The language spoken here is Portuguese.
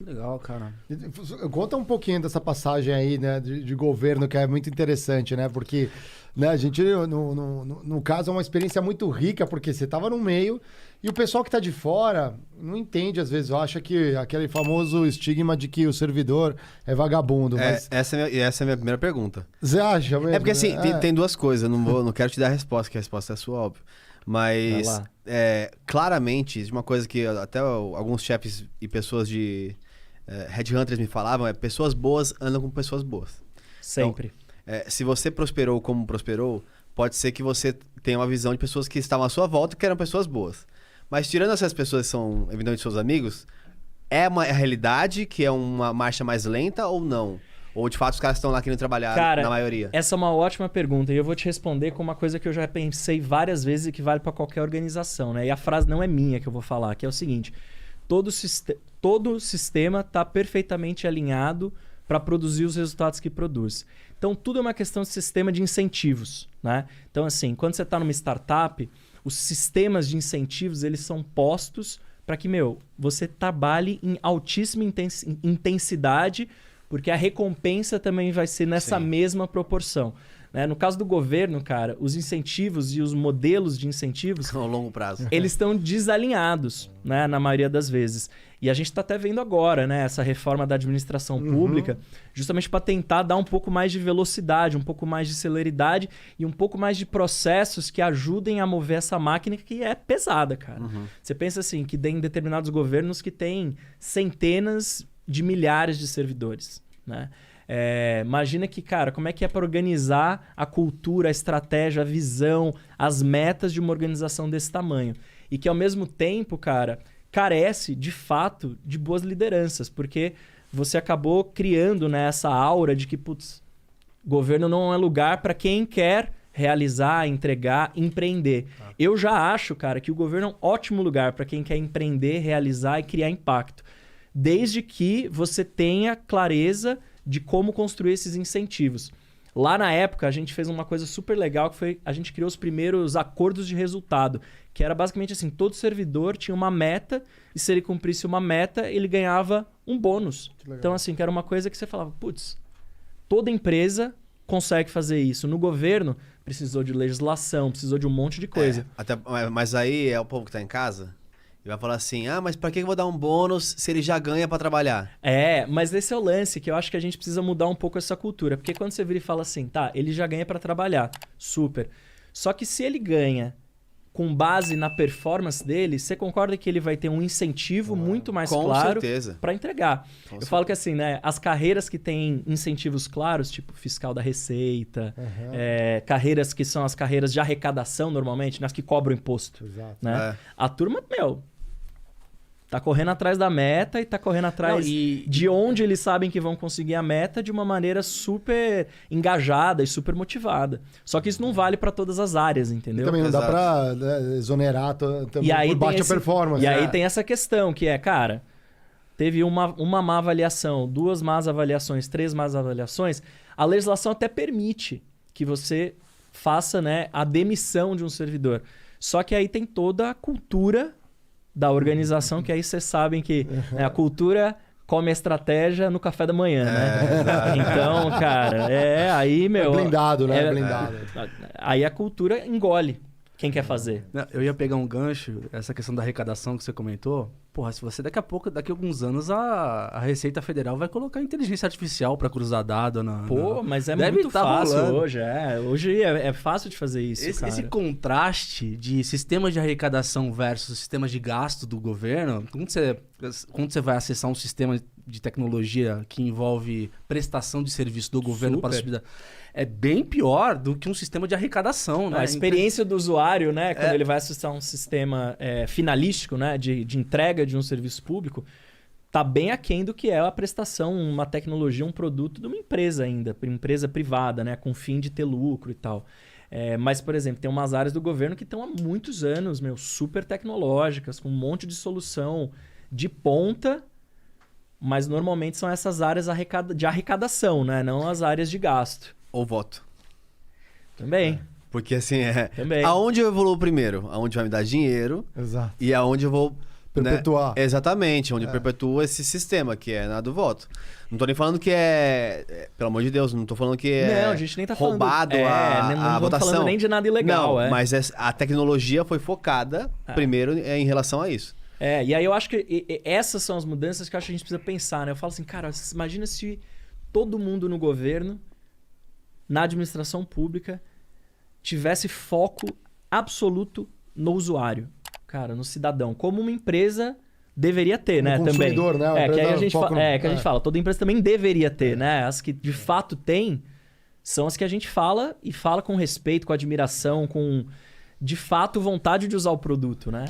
Legal, cara. Conta um pouquinho dessa passagem aí, né, de governo, que é muito interessante, né? Porque, né, a gente, no caso, é uma experiência muito rica, porque você estava no meio e o pessoal que está de fora não entende, às vezes, acha que aquele famoso estigma de que o servidor é vagabundo. Mas essa é a minha primeira pergunta. você acha mesmo? É porque, assim, tem duas coisas. Não quero te dar a resposta, que a resposta é sua, óbvio. Mas, claramente, uma coisa que até alguns chefes e pessoas de headhunters me falavam é: pessoas boas andam com pessoas boas. Sempre. Então, se você prosperou como prosperou, pode ser que você tenha uma visão de pessoas que estavam à sua volta e que eram pessoas boas. Mas tirando essas pessoas que são, evidentemente, seus amigos, é uma realidade que é uma marcha mais lenta ou não? Ou, de fato, os caras estão lá querendo trabalhar, Cara, na maioria? Essa é uma ótima pergunta. E eu vou te responder com uma coisa que eu já pensei várias vezes e que vale para qualquer organização, né? E a frase não é minha que eu vou falar, que é o seguinte: todo sistema está perfeitamente alinhado para produzir os resultados que produz. Então, tudo é uma questão de sistema de incentivos, né? Então, assim, quando você está numa startup, os sistemas de incentivos, eles são postos para que, você trabalhe em altíssima intensidade, porque a recompensa também vai ser nessa mesma proporção. Né? No caso do governo, cara, os incentivos e os modelos de incentivos... Ao longo prazo. Eles estão desalinhados, né? Na maioria das vezes. E a gente está até vendo agora, né? Essa reforma da administração pública, justamente para tentar dar um pouco mais de velocidade, um pouco mais de celeridade e um pouco mais de processos que ajudem a mover essa máquina que é pesada, cara. Você pensa assim, que tem determinados governos que têm centenas de milhares de servidores, né? Imagina que, cara, como é que é para organizar a cultura, a estratégia, a visão, as metas de uma organização desse tamanho. E que, ao mesmo tempo, cara, carece, de fato, de boas lideranças. Porque você acabou criando, né, essa aura de que, putz, governo não é lugar para quem quer realizar, entregar, empreender. Eu já acho, cara, que o governo é um ótimo lugar para quem quer empreender, realizar e criar impacto. Desde que você tenha clareza de como construir esses incentivos. Lá na época, a gente fez uma coisa super legal, que foi a gente criou os primeiros acordos de resultado, que era basicamente assim: todo servidor tinha uma meta, e se ele cumprisse uma meta, ele ganhava um bônus. Então, assim, que era uma coisa que você falava, putz, toda empresa consegue fazer isso. No governo, precisou de legislação, precisou de um monte de coisa. Mas aí é o povo que tá em casa... E vai falar assim: mas pra que eu vou dar um bônus se ele já ganha pra trabalhar? Mas esse é o lance, que eu acho que a gente precisa mudar um pouco essa cultura. Porque quando você vira e fala assim, tá, ele já ganha pra trabalhar, super. Só que se ele ganha com base na performance dele, você concorda que ele vai ter um incentivo muito mais claro para entregar. Eu falo que assim, né, as carreiras que têm incentivos claros, tipo fiscal da Receita, carreiras que são as carreiras de arrecadação normalmente, nas que cobram imposto. Né? A turma, tá correndo atrás da meta e tá correndo atrás de onde eles sabem que vão conseguir a meta de uma maneira super engajada e super motivada. Só que isso não vale para todas as áreas, entendeu? E também não dá para exonerar também por baixa performance. E aí tem essa questão que cara, teve uma má avaliação, 2 más avaliações, 3 más avaliações, a legislação até permite que você faça, né, a demissão de um servidor. Só que aí tem toda a cultura da organização, que aí vocês sabem que a cultura come a estratégia no café da manhã, né? Então, cara, aí, É blindado, né? Blindado. Aí a cultura engole quem quer fazer. Eu ia pegar um gancho, essa questão da arrecadação que você comentou. Porra, se você daqui a alguns anos, a Receita Federal vai colocar inteligência artificial para cruzar dado. Mas é muito fácil hoje. Hoje é fácil de fazer isso, cara. Esse contraste de sistemas de arrecadação versus sistemas de gasto do governo, quando você vai acessar um sistema de tecnologia que envolve prestação de serviço do governo para a sociedade, é bem pior do que um sistema de arrecadação, né? A experiência do usuário, né? Quando ele vai acessar um sistema finalístico, né? De entrega de um serviço público, tá bem aquém do que é a prestação, uma tecnologia, um produto de uma empresa ainda, empresa privada, né? Com fim de ter lucro e tal. Mas, por exemplo, tem umas áreas do governo que estão há muitos anos, super tecnológicas, com um monte de solução de ponta, mas normalmente são essas áreas de arrecadação, né? Não as áreas de gasto. Ou voto. Também. Porque assim, Também. aonde eu evoluo primeiro? Aonde vai me dar dinheiro. Exato. E aonde eu vou perpetuar. Né? Exatamente, onde perpetua esse sistema, que é na do voto. Não tô nem falando que pelo amor de Deus, não tô falando que Não, a gente nem tá roubado falando, não a votação. falando nem de nada ilegal. Não, mas a tecnologia foi focada primeiro em relação a isso. E aí eu acho que essas são as mudanças que eu acho que a gente precisa pensar, né? Eu falo assim, cara, imagina se todo mundo no governo, na administração pública, tivesse foco absoluto no usuário, cara, no cidadão, como uma empresa deveria ter, né? Também. Né? Que aí a gente que a gente fala, toda empresa também deveria ter, né? As que de fato tem são as que a gente fala e fala com respeito, com admiração, com de fato vontade de usar o produto, né?